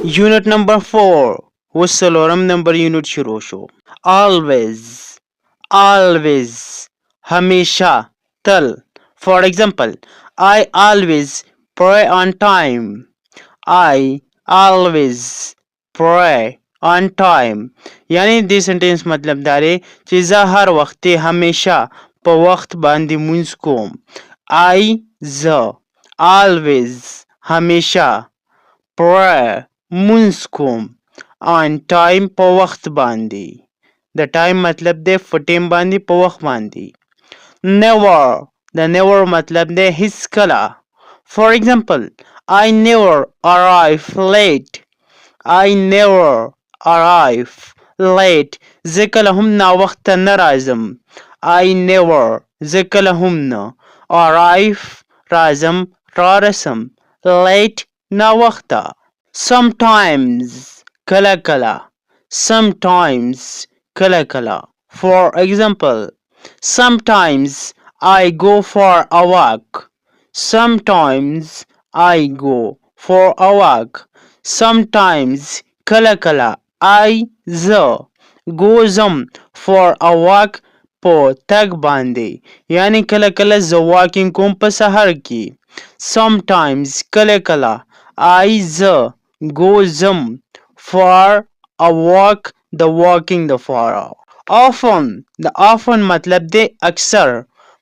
Unit number 4 وڅلورم نمبر یونټ شروع شو. always همیشه تل. For example, I always pray on time. I always pray on time. یعنی دې سنټنس مطلب دا دی چې زه هر وخت همیشه په وخت باندې مونځ کوم. زه always همیشه pray مونځ کوم on time په وخت باندې. د ټایم مطلب دی په ټیم باندې په وخت باندې. never د never مطلب دی هیڅ کله. For example, I never arrive late. I never arrive late. زه کله هم ناوخته نه راځم. I never زه کله هم نه arrive راځم رارسم late ناوخته. sometimes کله کله. sometimes کله کله. For example, sometimes I go for a walk. Sometimes I go for a walk. Sometimes کله کله زه go زم for a walk په تګ باندې. یعنی کله کله زه واکینګ کوم په سهار کې. sometimes کله کله زه go زم for a walk د walking دپاره. often د often مطلب دی اکثر.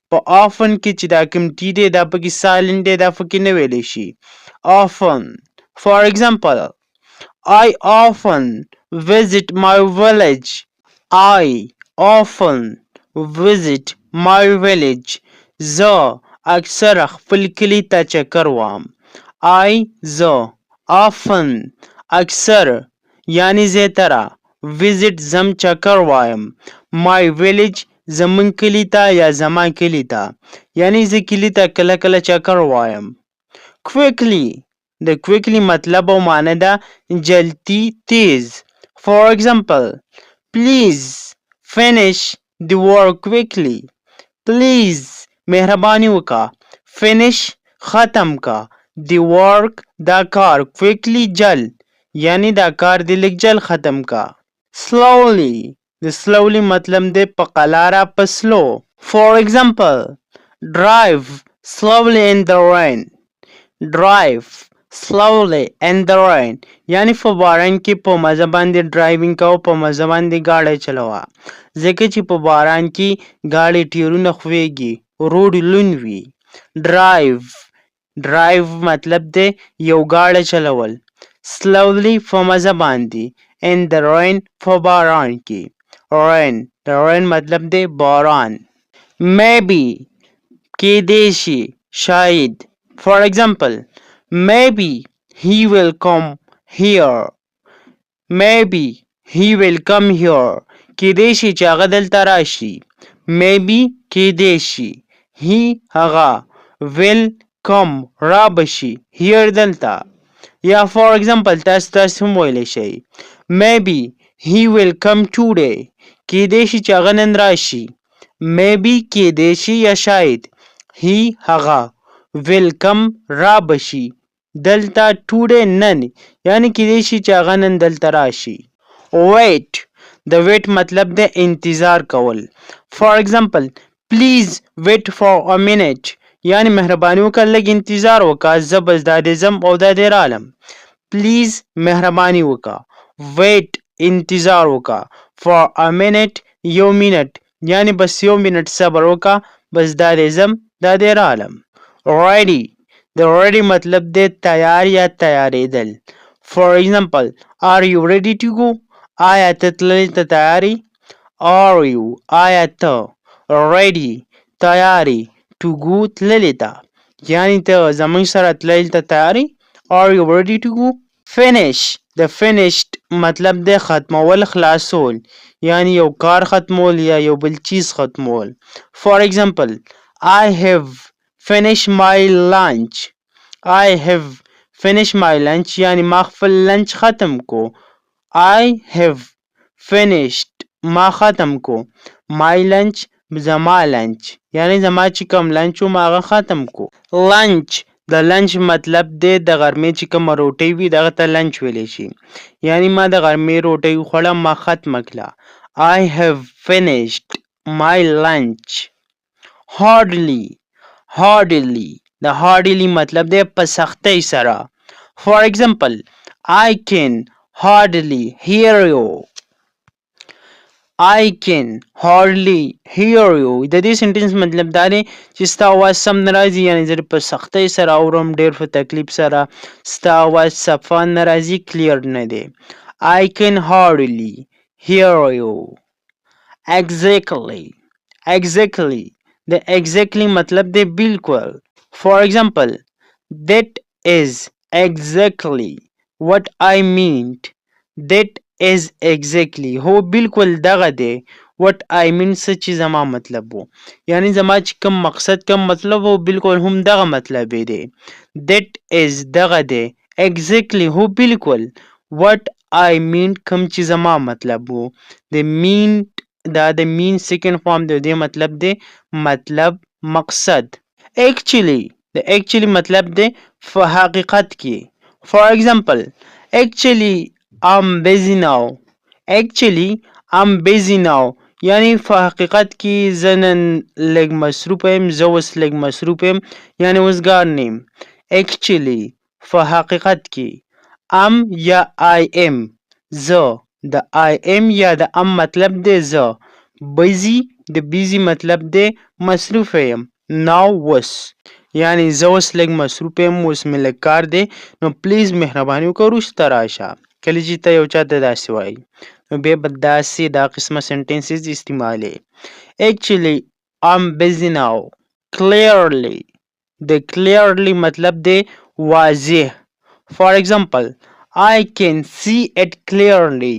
په often کې چې دا کوم ټي دی دا پکې سایلنټ دی دا پکې نه ویلی شي. often. For example, I often visit my village. I often visit my village. زه اکثر خپل کلي ته چکر وهم. زه often اکثر یعنی زیاتره visit زم چکر وایم. my village زمون کلی ته یا زما کلی ته. یعنی زه کلی ته کله کله چکر وایم. quickly د quickly مطلب او معنی ده جلدی تیز. For example, please finish the work quickly. please مهربانی وکا. finish ختم کا. the work دا کار quickly جل یعنی دا کار دی لږ جل ختم کا. slowly د slowly مطلب دی په قلاره په slow. For example, drive slowly in the rain. drive slowly in the rain یعنی په باران کې په مزه باندې ډرایوینګ کوه په مزه باندې ګاډی چلوه ځکه چې په باران کې ګاډي ټیرونه ښویږي روډ لوند وي. drive مطلب دی یو ګاډی چلول. slowly په مزه باندې. in the rain په باران کې. rain د rain مطلب دی باران. maybe کیدای شي شاید. For example, maybe he will come here. maybe he will come here کیدای شي چې هغه دلته راشي. maybe کیدای شي. he هغه will come را بشي here دلته. یا for example تاسو هم ویلی شئ maybe he will come today کیدای شي چې هغه نن راشي. maybe کیدای شي یا شاید. he هغه will come را بشي دلته today نن یعنی کیدای شي چې هغه نن دلته راشي. wait د wait مطلب دی انتظار کول. For example, please wait for a minute یعنی مهرباني وکړه لږ انتظار وکړه زه بس دا دې ځم او دا دې رالم. please مهرباني وکړه. wait انتظار وکړه. for a minute یو منټ یعنی بس یو منټ صبر وکړه بس دا دې ځم دا دې رالم. ready د ready مطلب دی تیار یا تیارېدل. For example, are you ready to go آیا ته تللې ته تیارې. are you آیا ته ready تیارې to go تللې ته یعنی ته زموږ سره تللې ته تیارې. are you ready to go. finish د finished مطلب دی ختمول خلاصول یعنی یو کار ختمول یا یو بل چیز ختمول. For example, I have finished my lunch. I have finished my lunch یعنی ما خپل لنچ ختم کو. I have finished ما ختم کو. my lunch زما لنچ یعنی زما چې کوم لنچ و ما هغه ختم کو. lunch د لنچ مطلب دی د غرمې چې کومه روټۍ وي دغه ته لنچ ویلی شي. یعنی ما د غرمې روټۍ وخوړه، ما ختمه کړه. I have finished my lunch. Hardly د hardly مطلب دی په سختۍ سره. For example, I can hardly hear you. I can hardly hear you. د دې سنټنس مطلب دا دی چې ستا اواز سم نه راځي، یعنې زه په سختۍ سره اورم، ډېر په تکلیف سره. ستا اواز صفا نه راځي، کلیر نه دی. I can hardly hear you. Exactly د exactly مطلب دی بالکل. For example, that is exactly what I meant. That is exactly هو بالکل دغه دی. what I mean څه چې زما مطلب وو، یعنی زما چې کوم مقصد کوم مطلب وو بالکل هم دغه مطلب دی. that is دغه دی. exactly هو بالکل. what I mean کوم چې زما مطلب وو. د mean دا د mean second form دی، دې مطلب دی مطلب مقصد. actually د actually مطلب دی په حقیقت کې. For example, actually I'm busy now. یعنی په حقیقت کې زه نن لږ مصروفه یم، زه اوس لږ مصروف یم، یعنی اوسګار نه یم. actually په حقیقت کې. am یا I am زه. د I am یا د am مطلب دی زه. busy د busy مطلب دی مصروفه یم. now اوس یعنی زه اوس لږ مصروف یم، اوس مې لږ کار دی، نو پلیز مهرباني وکړه وروسته راشه. کله چې ته یو چاته داسې وایي نو بیا به داسې دا قسمه سنټنسز استعمالوي. actually I'm busy now. clearly د clearly مطلب دی واضح. For example, I can see it clearly.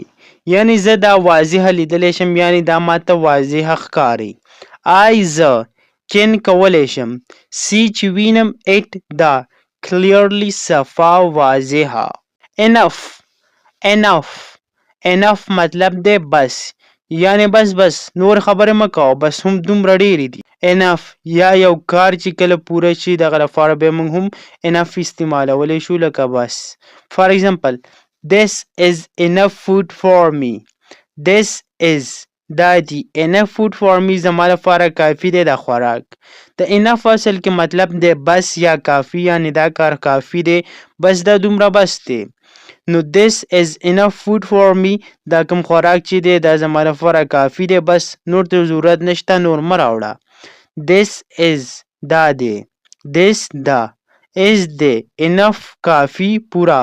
یعنی زه دا واضح لیدلی شم، یعنی دا ماته واضح ښکاري. زه can کولی شم see چې وینم it دا clearly صفا واضحه. enough مطلب دی بس، یعنی بس نور خبرې مه کوه، بس هم دومره ډېرې دي. enough یا یو کار چې کله پوره شي دغه لپاره بیا موږ هم enough استعمالولی شو لکه بس. For example, this is enough food for me. This is دا دی enough food for me زما لپاره کافي دی د خوراک. د enough اصل کې مطلب دی بس یا کافي، یعنی دا کار کافي دی، بس دا دومره بس دی. نو this is enough food for me دا کوم خوراک چې دی دا زما لپاره کافي دی، بس نور ته ضرورت نشته، نور مه راوړه. this is دا دی. this دا is دی enough کافي پوره.